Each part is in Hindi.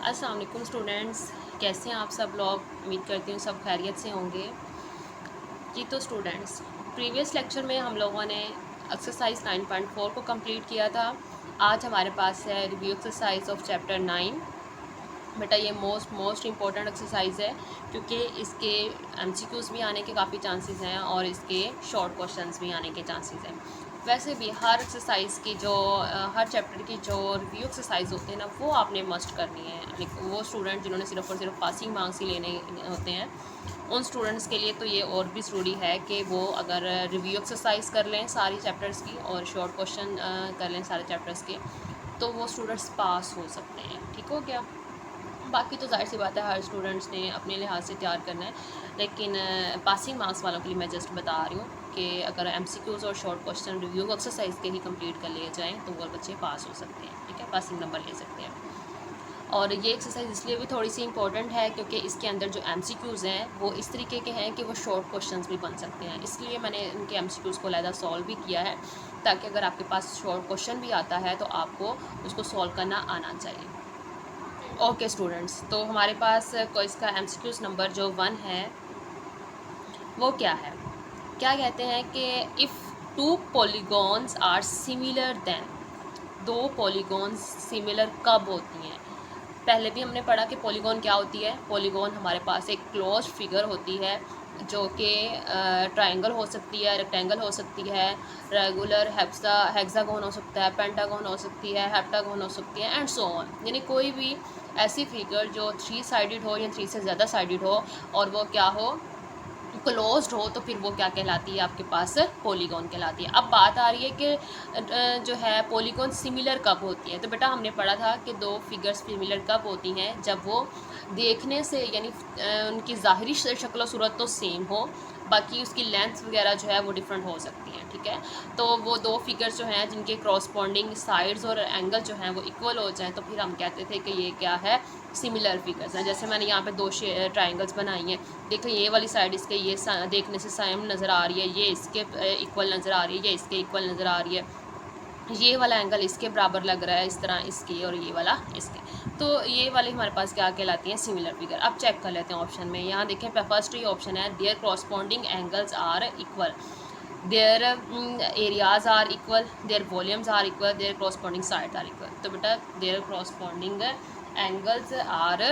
अस्सलाम वालेकुम स्टूडेंट्स, कैसे हैं आप सब लोग। उम्मीद करती हूँ सब खैरियत से होंगे। जी तो स्टूडेंट्स, प्रीवियस लेक्चर में हम लोगों ने एक्सरसाइज 9.4 को कंप्लीट किया था। आज हमारे पास है रिव्यू एक्सरसाइज ऑफ चैप्टर 9। बेटा ये मोस्ट इम्पॉर्टेंट एक्सरसाइज है क्योंकि इसके एमसीक्यूज़ भी आने के काफ़ी चांसेस हैं और इसके शॉर्ट क्वेश्चंस भी आने के चांसेस हैं। वैसे भी हर एक्सरसाइज की जो हर चैप्टर की जो रिव्यू एक्सरसाइज होते हैं ना, वो आपने मस्ट करनी है। वो स्टूडेंट जिन्होंने सिर्फ और सिर्फ पासिंग मार्क्स ही लेने होते हैं, उन स्टूडेंट्स के लिए तो ये और भी ज़रूरी है कि वो अगर रिव्यू एक्सरसाइज कर लें सारी चैप्टर्स की और शॉर्ट क्वेश्चन कर लें सारे चैप्टर्स के, तो वो स्टूडेंट्स पास हो सकते हैं। ठीक हो गया। बाकी तो जाहिर सी बात है हर स्टूडेंट्स ने अपने लिहाज से तैयार करना है, लेकिन पासिंग मार्क्स वालों के लिए मैं जस्ट बता रही हूँ कि अगर एमसीक्यूज़ और शॉर्ट क्वेश्चन रिव्यू एक्सरसाइज के ही कंप्लीट कर लिए जाएँ तो वो बच्चे पास हो सकते हैं। ठीक है, पासिंग नंबर ले सकते हैं। और ये एक्सरसाइज इसलिए भी थोड़ी सी इंपॉर्टेंट है क्योंकि इसके अंदर जो एमसीक्यूज़ हैं वो इस तरीके के हैं कि वो शॉर्ट क्वेश्चंस भी बन सकते हैं। इसलिए मैंने इनके एमसीक्यूज़ को अलहदा सॉल्व भी किया है, ताकि अगर आपके पास शॉर्ट क्वेश्चन भी आता है तो आपको उसको सॉल्व करना आना चाहिए। ओके स्टूडेंट्स, तो हमारे पास को इसका एमसीक्यूज़ नंबर जो 1 है वो क्या है। क्या कहते हैं कि if two polygons are similar then, दो पॉलीगॉन्स सिमिलर कब होती हैं। पहले भी हमने पढ़ा कि पॉलीगॉन क्या होती है। पॉलीगॉन हमारे पास एक क्लोज फिगर होती है जो कि ट्रायंगल हो सकती है, रेक्टेंगल हो सकती है, रेगुलर हेक्सागोन हो सकता है, पेंटागोन हो सकती है, हेप्टागोन हो सकती है एंड सो ऑन। यानी कोई भी ऐसी फिगर जो 3 साइडेड हो या 3 से ज़्यादा साइडेड हो और वो क्या हो, क्लोज्ड हो, तो फिर वो क्या कहलाती है, आपके पास पॉलीगॉन कहलाती है। अब बात आ रही है कि जो है पॉलीगॉन सिमिलर कब होती है। तो बेटा हमने पढ़ा था कि दो फिगर्स सिमिलर कब होती हैं, जब वो देखने से यानी उनकी ज़ाहिरी शक्ल सूरत तो सेम हो, बाकी उसकी लेंथ वगैरह जो है वो डिफरेंट हो सकती हैं। ठीक है, तो वो दो फिगर्स जो हैं जिनके क्रॉसपॉन्डिंग साइड्स और एंगल जो हैं वो इक्वल हो जाएं, तो फिर हम कहते थे कि ये क्या है, सिमिलर फिगर्स हैं। जैसे मैंने यहाँ पे दो ट्राइंगल्स बनाई हैं। देखो ये वाली साइड इसके ये देखने से सेम नज़र आ रही है, ये इसके इक्वल नज़र आ रही है, ये इसके इक्वल नज़र आ रही है, ये वाला एंगल इसके बराबर लग रहा है, इस तरह इसके और ये वाला इसके। तो ये वाली हमारे पास क्या कहलाती हैं, सिमिलर फिगर। अब चेक कर लेते हैं ऑप्शन में। यहाँ देखें फर्स्ट ये ऑप्शन है, their corresponding angles are equal, their areas are equal, their volumes are equal, their corresponding sides are equal. तो बेटा देयर क्रॉसपॉन्डिंग एंगल्स आर,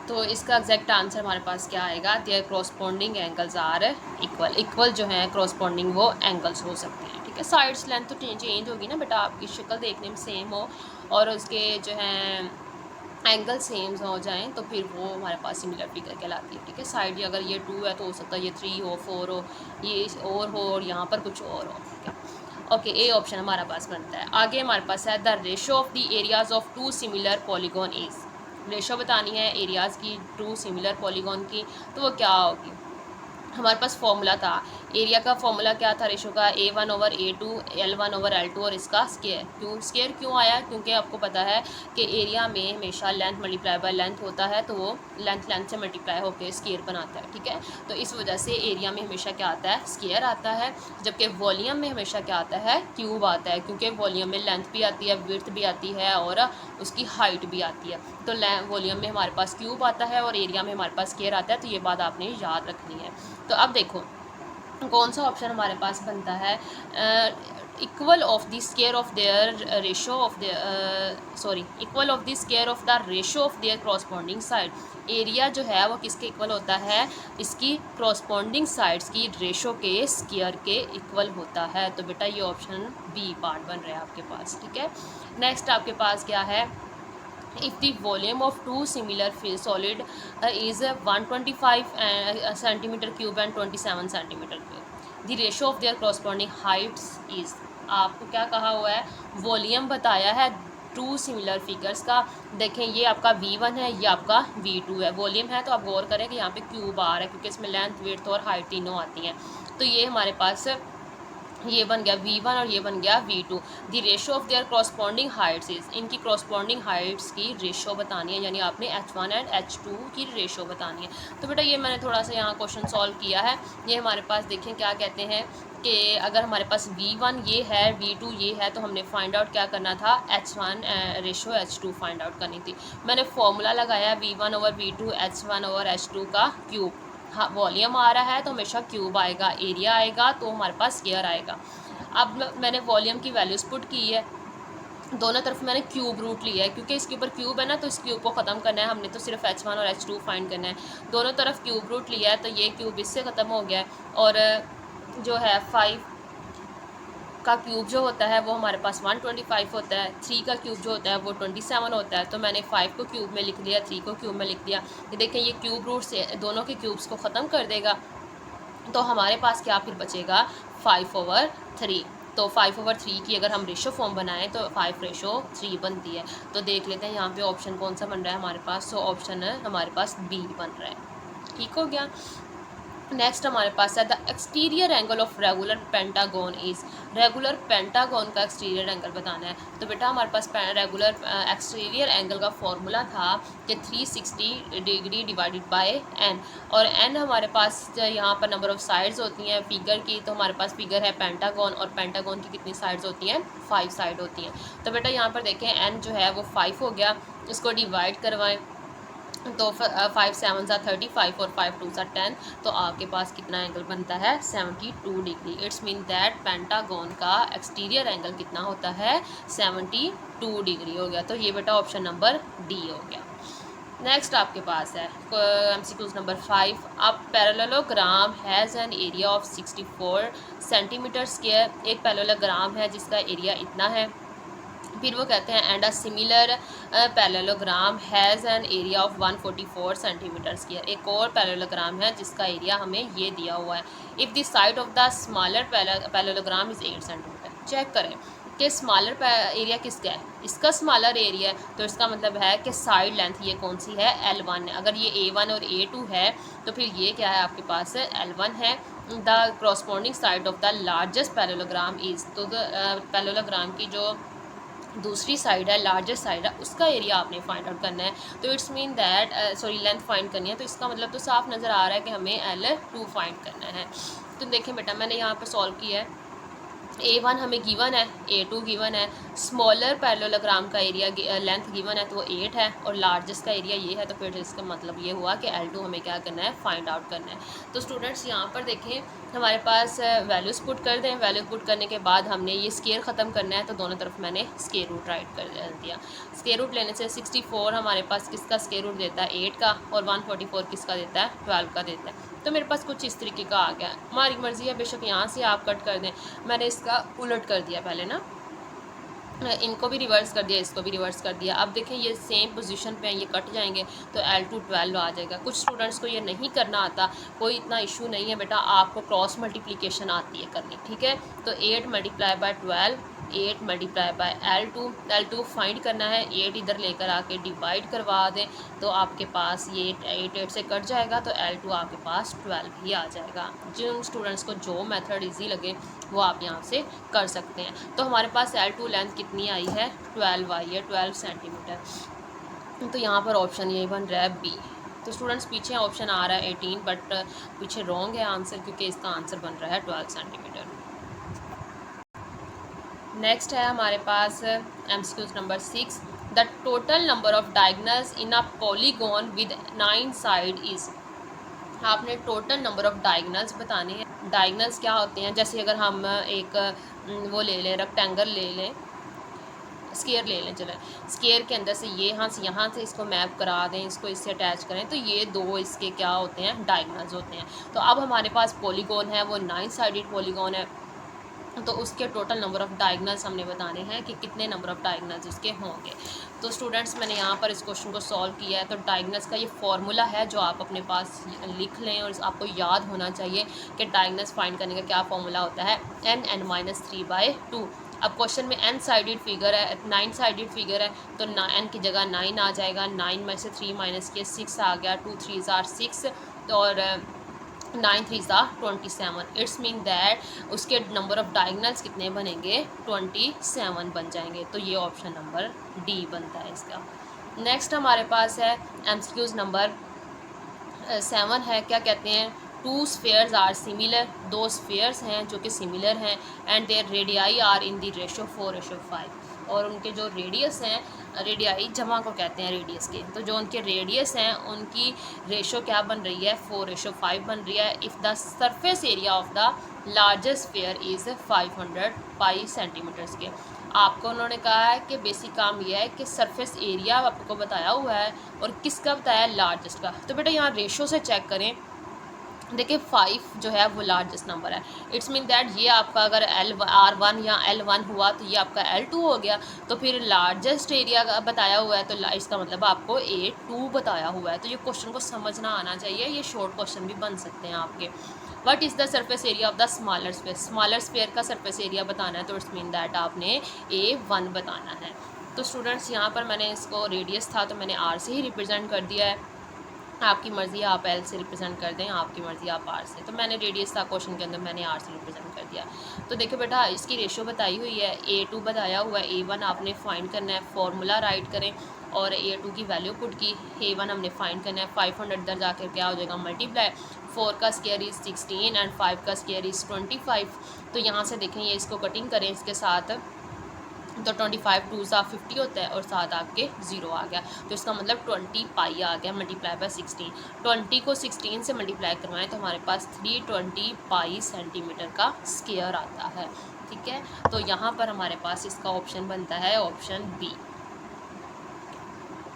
तो इसका एग्जैक्ट आंसर हमारे पास क्या आएगा, their corresponding angles are equal. Equal जो है क्रॉसपॉन्डिंग वो एंगल्स हो सकते हैं। ठीक है, साइड्स लेंथ तो चेंज होगी ना बेटा, आपकी शक्ल देखने में सेम हो और उसके जो है एंगल सेम हो जाएं तो फिर वो हमारे पास सिमिलर फिगर कहलाती है। ठीक है, साइड अगर ये 2 है तो हो सकता है ये 3 हो, 4 हो, ये और हो और यहाँ पर कुछ और हो। ठीक है, ओके, ए ऑप्शन हमारा पास बनता है। आगे हमारे पास है the ratio of the areas of two similar polygon is. Ratio बतानी है एरियाज़ की टू सिमिलर पॉलीगॉन की, तो वो क्या होगी। हमारे पास फॉर्मूला था, एरिया का फॉर्मूला क्या था रेशो का, A1/A2 L1/L2 और इसका स्केयर क्यों आया, क्योंकि आपको पता है कि एरिया में हमेशा लेंथ मल्टीप्लाई बाय लेंथ होता है, तो वो लेंथ से मल्टीप्लाई होकर स्केयर बनाता है। ठीक है, तो इस वजह से एरिया में हमेशा क्या आता है, स्केयर आता है, जबकि वॉल्यूम में हमेशा क्या आता है, क्यूब आता है, क्योंकि वॉल्यूम में लेंथ भी आती है, विड्थ भी आती है और उसकी हाइट भी आती है। तो वॉल्यूम में हमारे पास क्यूब आता है और एरिया में हमारे पास स्केयर आता है, तो ये बात आपने याद रखनी है। तो अब देखो कौन सा ऑप्शन हमारे पास बनता है, equal of the square of their ratio of the equal of the square of the ratio of their corresponding side. Area जो है वो किसके इक्वल होता है, इसकी क्रॉसपॉन्डिंग साइड्स की रेशो के स्केयर के इक्वल होता है। तो बेटा ये ऑप्शन बी पार्ट बन रहा है आपके पास। ठीक है, नेक्स्ट आपके पास क्या है, if the volume of two similar solid is 125 centimeter cube and 27 centimeter cube, the ratio of their corresponding heights is। आपको क्या कहा हुआ है, वॉल्यूम बताया है टू सिमिलर फिगर्स का। देखें ये आपका V1 है, ये आपका V2 है। वॉल्यूम है तो आप गौर करें कि यहाँ पे क्यूब आ रहा है क्योंकि इसमें लेंथ विड्थ और हाइट तीनों आती हैं। तो ये हमारे पास ये बन गया V1 और ये बन गया V2। The ratio of their corresponding Heights is, इनकी क्रॉसपॉन्डिंग हाइट्स की रेशो बतानी है, यानी आपने H1 एंड H2 की रेशो बतानी है। तो बेटा ये मैंने थोड़ा सा यहाँ क्वेश्चन सॉल्व किया है। ये हमारे पास देखें क्या कहते हैं कि अगर हमारे पास V1 ये है, V2 ये है, तो हमने फाइंड आउट क्या करना था, H1 ratio H2 find out करनी थी। मैंने फॉर्मूला लगाया V1 over V2 H1 over H2 का क्यूब। हाँ, वॉल्यूम आ रहा है तो हमेशा क्यूब आएगा, एरिया आएगा तो हमारे पास स्क्वायर आएगा। अब मैंने वॉल्यूम की वैल्यूज़ पुट की है, दोनों तरफ मैंने क्यूब रूट लिया है क्योंकि इसके ऊपर क्यूब है ना, तो इस क्यूब को ख़त्म करना है हमने, तो सिर्फ H1 और H2 फाइंड करना है। दोनों तरफ क्यूब रूट लिया है तो ये क्यूब इससे ख़त्म हो गया है, और जो है 5 का क्यूब जो होता है वो हमारे पास 125 होता है, 3 का क्यूब जो होता है वो 27 होता है। तो मैंने 5 को क्यूब में लिख लिया, 3 को क्यूब में लिख दिया। ये देखें, ये क्यूब रूट से दोनों के क्यूब्स को ख़त्म कर देगा, तो हमारे पास क्या फिर बचेगा, 5/3। तो 5/3 की अगर हम रेशो फॉर्म बनाएं तो 5/3 बनती है। तो देख लेते हैं यहाँ पे ऑप्शन कौन सा बन रहा है हमारे पास। तो ऑप्शन है हमारे पास बी बन रहा है। ठीक हो गया। नेक्स्ट हमारे पास है the exterior angle of regular pentagon is. Regular pentagon का एक्सटीरियर एंगल बताना है। तो बेटा हमारे पास रेगुलर एक्सटीरियर एंगल का फॉर्मूला था कि 360 डिग्री डिवाइडेड बाय एन, और एन हमारे पास यहाँ पर नंबर ऑफ साइड्स होती हैं फिगर की। तो हमारे पास फिगर है पेंटागन, और पेंटागन की कितनी साइड्स होती हैं, 5 साइड होती हैं। तो बेटा यहाँ पर देखें एन जो है वो 5 हो गया, इसको डिवाइड करवाएं तो 5 7 35 और 5 2 10, तो आपके पास कितना एंगल बनता है, 72 degree. It's mean that pentagon का एक्सटीरियर एंगल कितना होता है, 72 डिग्री हो गया। तो ये बेटा ऑप्शन नंबर डी हो गया। नेक्स्ट आपके पास है MCQ नंबर 5। अब parallelogram has an area of 64 centimetre square. एक पैरेललोग्राम है जिसका एरिया इतना है। फिर वो कहते हैं and a similar parallelogram has an area of 144 centimetre square. एक और पैरेललोग्राम है जिसका एरिया हमें ये दिया हुआ है। If the side of the smaller parallelogram is 8 centimetre. Check करें कि स्मॉलर एरिया किसका है, इसका स्मॉलर एरिया है, तो इसका मतलब है कि साइड लेंथ ये कौन सी है, L1 है। अगर ये A1 और A2 है तो फिर ये क्या है आपके पास, L1 है। The corresponding side of the largest parallelogram is, तो पैरेललोग्राम की जो दूसरी साइड है, लार्जेस्ट साइड है, उसका एरिया आपने फाइंड आउट करना है। तो it's mean that sorry length find करनी है। तो इसका मतलब तो साफ नज़र आ रहा है कि हमें L2 फाइंड करना है। तो देखें बेटा मैंने यहाँ पर सॉल्व किया है। A1 हमें गिवन है, A2 गिवन है, स्मॉलर पैरेललोग्राम का एरिया लेंथ गिवन है तो वो 8 है, और लार्जेस्ट का एरिया ये है। तो फिर इसका मतलब ये हुआ कि L2 हमें क्या करना है, फाइंड आउट करना है। तो स्टूडेंट्स यहाँ पर देखें हमारे पास वैल्यूज़ पुट कर दें। वैल्यू पुट करने के बाद हमने ये स्क्वायर ख़त्म करना है, तो दोनों तरफ मैंने स्क्वायर रूट राइट कर दिया। स्क्वायर रूट लेने से 64 हमारे पास किसका स्क्वायर रूट देता है, 8 का, और 144 किसका देता है, 12 का देता है। तो मेरे पास कुछ इस तरीके का आ गया। हमारी मर्ज़ी है, बेशक यहाँ से आप कट कर दें। मैंने इसका उलट कर दिया पहले ना, इनको भी रिवर्स कर दिया, इसको भी रिवर्स कर दिया। अब देखें ये सेम पोजीशन पे हैं, ये कट जाएंगे तो L2 12 आ जाएगा। कुछ स्टूडेंट्स को ये नहीं करना आता, कोई इतना इशू नहीं है बेटा, आपको क्रॉस मल्टीप्लिकेशन आती है करनी, ठीक है। तो 8 multiply by 12, 8 multiply by L2 find करना है। 8 इधर लेकर आके डिवाइड करवा दें तो आपके पास ये 8 से कट जाएगा, तो L2 आपके पास 12 ही आ जाएगा। जिन स्टूडेंट्स को जो मेथड इजी लगे वो आप यहाँ से कर सकते हैं। तो हमारे पास L2 लेंथ कितनी आई है, 12 आई है, 12 सेंटीमीटर। तो यहाँ पर ऑप्शन ये बन रहा है बी। तो स्टूडेंट्स पीछे ऑप्शन आ रहा है 18, बट पीछे रॉन्ग है आंसर, क्योंकि इसका आंसर बन रहा है 12 सेंटीमीटर। नेक्स्ट है हमारे पास MCQ number 6। The total number of diagonals in a polygon with 9 side is. आपने टोटल नंबर ऑफ डायगोनल्स बताने हैं। डायगोनल्स क्या होते हैं, जैसे अगर हम एक वो ले लें, रेक्टेंगल ले लें, स्केयर ले लें, चलें स्केयर के अंदर से ये यहाँ से इसको मैप करा दें, इसको इससे अटैच करें, तो ये दो इसके क्या होते हैं, डायगोनल्स होते हैं। तो अब हमारे पास पॉलीगॉन है, वो 9 साइडेड पॉलीगॉन है, तो उसके टोटल नंबर ऑफ़ डायगोनल्स हमने बताने हैं कि कितने नंबर ऑफ़ डायगोनल्स उसके होंगे। तो स्टूडेंट्स मैंने यहाँ पर इस क्वेश्चन को सॉल्व किया है। तो डायगोनल्स का ये फार्मूला है जो आप अपने पास लिख लें, और आपको याद होना चाहिए कि डायगोनल्स फाइंड करने का क्या फार्मूला होता है, n(n-3/2). अब क्वेश्चन में n साइडेड फिगर है, 9 साइडेड फिगर है, तो n की जगह 9 आ जाएगा। 9 में से 3 माइनस किया 6 आ गया, 2 3 आर 6, और 9 3 27। इट्स मीन दैट उसके नंबर ऑफ़ डायगोनल्स कितने बनेंगे, 27 बन जाएंगे। तो ये ऑप्शन नंबर डी बनता है इसका। नेक्स्ट हमारे पास है MCQ नंबर 7 है। क्या कहते हैं, टू स्फेयर्स आर सिमिलर, दो स्फेयर्स हैं जो कि सिमिलर हैं, and their radii are in the ratio 4:5, और उनके जो रेडियस हैं, रेडियाई जमा को कहते हैं रेडियस के, तो जो उनके रेडियस हैं उनकी रेशो क्या बन रही है, 4:5 बन रही है। If the surface area of the largest sphere is 500 pi centimetres के। आपको उन्होंने कहा है कि बेसिक काम यह है कि सरफेस एरिया आपको बताया हुआ है और किसका बताया है, लार्जेस्ट का। तो बेटा यहाँ रेशो से चेक करें, देखिए 5 जो है वो लार्जेस्ट नंबर है। इट्स मीन दैट ये आपका अगर R1 या L1 हुआ तो ये आपका L2 हो गया। तो फिर लार्जेस्ट एरिया बताया हुआ है तो इसका मतलब आपको A2 बताया हुआ है। तो ये क्वेश्चन को समझना आना चाहिए, ये शॉर्ट क्वेश्चन भी बन सकते हैं आपके। What is the surface area of the smaller sphere, smaller sphere का सरफेस एरिया बताना है, तो इट्स मीन दैट आपने A1 बताना है। तो स्टूडेंट्स यहाँ पर मैंने इसको रेडियस था तो मैंने R से ही रिप्रेजेंट कर दिया है। आपकी मर्ज़ी आप L से रिप्रेजेंट कर दें, आपकी मर्ज़ी आप R से, तो मैंने रेडियस था क्वेश्चन के अंदर, मैंने R से रिप्रेजेंट कर दिया। तो देखो बेटा इसकी रेशो बताई हुई है, A2 बताया हुआ है, A1 आपने फाइंड करना है, फार्मूला राइट करें और A2 की वैल्यू पुट की, A1 हमने फाइंड करना है, 500 इधर जाकर क्या हो जाएगा, मल्टीप्लाई, 4 का स्क्वायर इज़ 16 एंड 5 का स्क्वायर इज़ 25। तो यहाँ से देखें ये इसको कटिंग करें इसके साथ, तो 25 2 सा 50 होता है और साथ आपके 0 आ गया, तो इसका मतलब 20 पाई आ गया मल्टीप्लाई बाय 16। 20 को 16 से मल्टीप्लाई करवाएं तो हमारे पास 320 पाई सेंटीमीटर का स्क्वायर आता है। ठीक है, तो यहाँ पर हमारे पास इसका ऑप्शन बनता है ऑप्शन बी।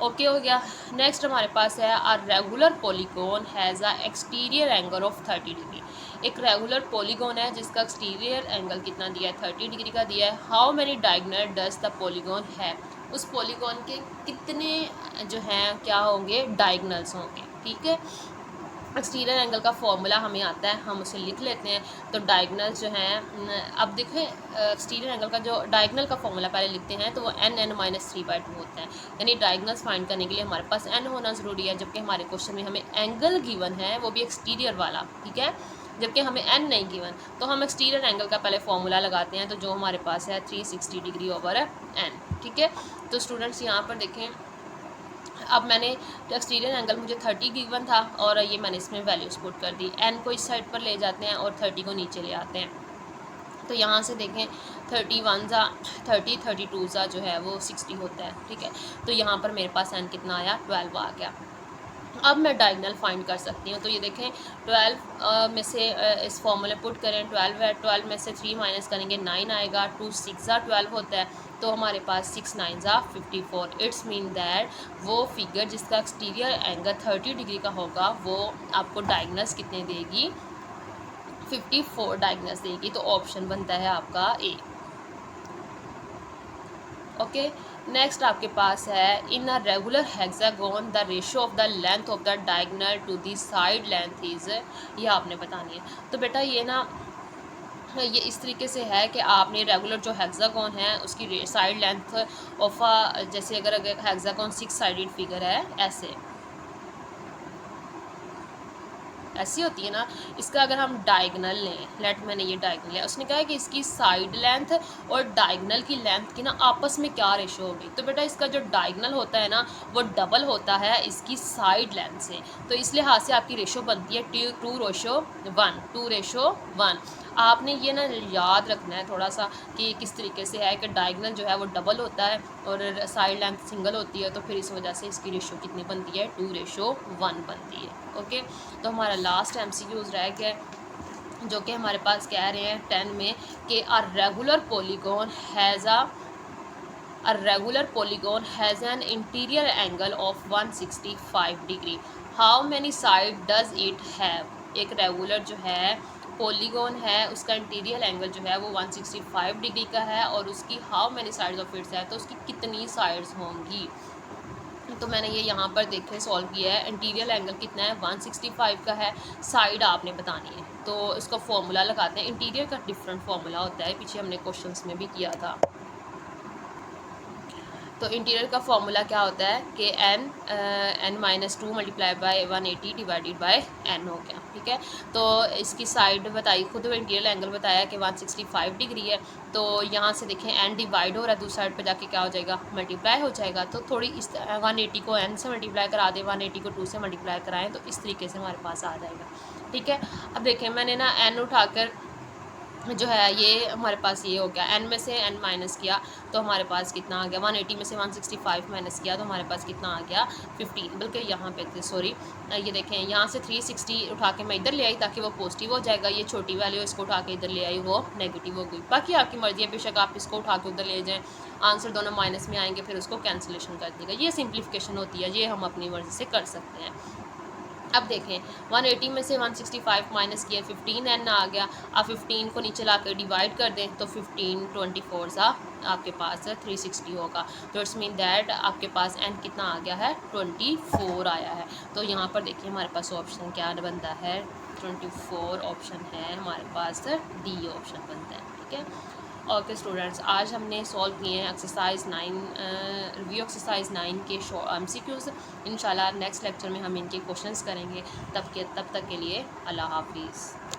ओके हो गया। नेक्स्ट हमारे पास है a regular polygon has a exterior angle of 30 degree. एक रेगुलर पॉलीगॉन है जिसका एक्सटीरियर एंगल कितना दिया है, 30 डिग्री का दिया है। How many diagonal does the polygon है, उस पॉलीगॉन के कितने जो हैं क्या होंगे, डायगोनल्स होंगे। ठीक है, एक्सटीरियर एंगल का फॉर्मूला हमें आता है, हम उसे लिख लेते हैं। तो डायगोनल जो हैं, अब देखें एक्सटीरियर एंगल का जो डायगोनल का फॉर्मूला पहले लिखते हैं तो वो n(n-3/2 होता है, यानी डायगोनल्स फाइंड करने के लिए हमारे पास n होना ज़रूरी है, जबकि हमारे क्वेश्चन में हमें एंगल गिवन है वो भी एक्सटीरियर वाला। ठीक है, जबकि हमें n नहीं गिवन, तो हम एक्सटीरियर एंगल का पहले फॉर्मूला लगाते हैं, तो जो हमारे पास है 360 डिग्री ओवर n। ठीक है, तो स्टूडेंट्स यहाँ पर देखें, अब मैंने एक्सटीरियर एंगल मुझे 30 गिवन था और ये मैंने इसमें वैल्यूज़ पुट कर दी, n को इस साइड पर ले जाते हैं और 30 को नीचे ले आते हैं। तो यहाँ से देखें 31 ज़ा 30, 32 ज़ा जो है वो 60 होता है। ठीक है, तो यहाँ पर मेरे पास n कितना आया, 12 आ गया। अब मैं डायगोनल फाइंड कर सकती हूँ, तो ये देखें 12 में से इस फॉर्मूले पुट करें, 12 है, 12 में से 3 माइनस करेंगे 9 आएगा, 2 6 ज़ा 12 होता है, तो हमारे पास 6 9 ज़ा 54। इट्स मीन दैट वो फिगर जिसका एक्सटीरियर एंगल 30 डिग्री का होगा वो आपको डायगोनल्स कितने देगी, 54 डायगोनल्स देगी। तो ऑप्शन बनता है आपका ए। ओके, नेक्स्ट आपके पास है in a regular hexagon the ratio of the length of the diagonal to the side length is, ये आपने बतानी है। तो बेटा ये ना ये इस तरीके से है कि आपने रेगुलर जो हेक्सागोन है उसकी साइड लेंथ ऑफ जैसे अगर हेक्सागोन 6 साइडेड फिगर है ऐसी होती है ना, इसका अगर हम डायगोनल लें, लेट मैंने ये डायगोनल लिया, उसने कहा है कि इसकी साइड लेंथ और डायगोनल की लेंथ की ना आपस में क्या रेशो होगी। तो बेटा इसका जो डायगोनल होता है ना वो डबल होता है इसकी साइड लेंथ से, तो इस लिहाज से आपकी रेशो बनती है 2:1, 2:1। आपने ये ना याद रखना है थोड़ा सा कि किस तरीके से है कि डायगोनल जो है वो डबल होता है और साइड लेंथ सिंगल होती है, तो फिर इस वजह से इसकी रेशो कितनी बनती है, 2:1 बनती है। ओके, तो हमारा लास्ट MCQs रह गया जो कि हमारे पास कह रहे हैं 10 में कि a regular polygon has an interior angle of 165 degree. How many side does it have, एक रेगुलर जो है पॉलीगॉन है उसका इंटीरियर एंगल जो है वो 165 डिग्री का है और उसकी how many sides of its है, तो उसकी कितनी साइड्स होंगी। तो मैंने ये यहाँ पर देखे सॉल्व किया है, इंटीरियर एंगल कितना है 165 का है, साइड आपने बतानी है, तो इसका फॉर्मूला लगाते हैं। इंटीरियर का डिफरेंट फॉर्मूला होता है, पीछे हमने क्वेश्चंस में भी किया था। तो इंटीरियर का फॉर्मूला क्या होता है कि n-2 multiply by 180 divided by n हो गया। ठीक है, तो इसकी साइड बताई, खुद इंटीरियर एंगल बताया कि 165 डिग्री है, तो यहाँ से देखें n डिवाइड हो रहा है, दूसरी साइड पर जाके क्या हो जाएगा, मल्टीप्लाई हो जाएगा। तो थोड़ी इस 180 को n से मल्टीप्लाई करा दें, 180 को 2 से मल्टीप्लाई कराएं, तो इस तरीके से हमारे पास आ जाएगा। ठीक है। अब देखें मैंने ना n उठाकर जो है ये हमारे पास ये हो गया, n में से n माइनस किया तो हमारे पास कितना आ गया, 180 में से 165 माइनस किया तो हमारे पास कितना आ गया 15, बल्कि यहाँ पे थे सॉरी, ये देखें यहाँ से 360 उठा के मैं इधर ले आई ताकि वो पॉजिटिव हो जाएगा, ये छोटी वैल्यू इसको उठा के इधर ले आई वो नेगेटिव हो गई। बाकी आपकी मर्ज़ी है, बेशक आप इसको उठा के उधर ले जाएँ, आंसर दोनों माइनस में आएंगे, फिर उसको कैंसिलेशन कर देगा। ये सिंप्लीफिकेशन होती है, ये हम अपनी मर्ज़ी से कर सकते हैं। अब देखें 180 में से 165 माइनस किया 15n आ गया। अब 15 को नीचे ला कर डिवाइड कर दें तो 15 24 सा आपके पास 360 होगा। तो इट्स मीन दैट आपके पास n कितना आ गया है 24 आया है। तो यहाँ पर देखिए हमारे पास ऑप्शन क्या बनता है 24 ऑप्शन है हमारे पास, डी ऑप्शन बनता है। ठीक है। ओके स्टूडेंट्स, आज हमने सॉल्व किए हैं एक्सरसाइज 9 रिव्यू एक्सरसाइज 9 के MCQs। इंशाल्लाह नेक्स्ट लेक्चर में हम इनके क्वेश्चंस करेंगे। तब तक के लिए अल्लाह हाफिज़।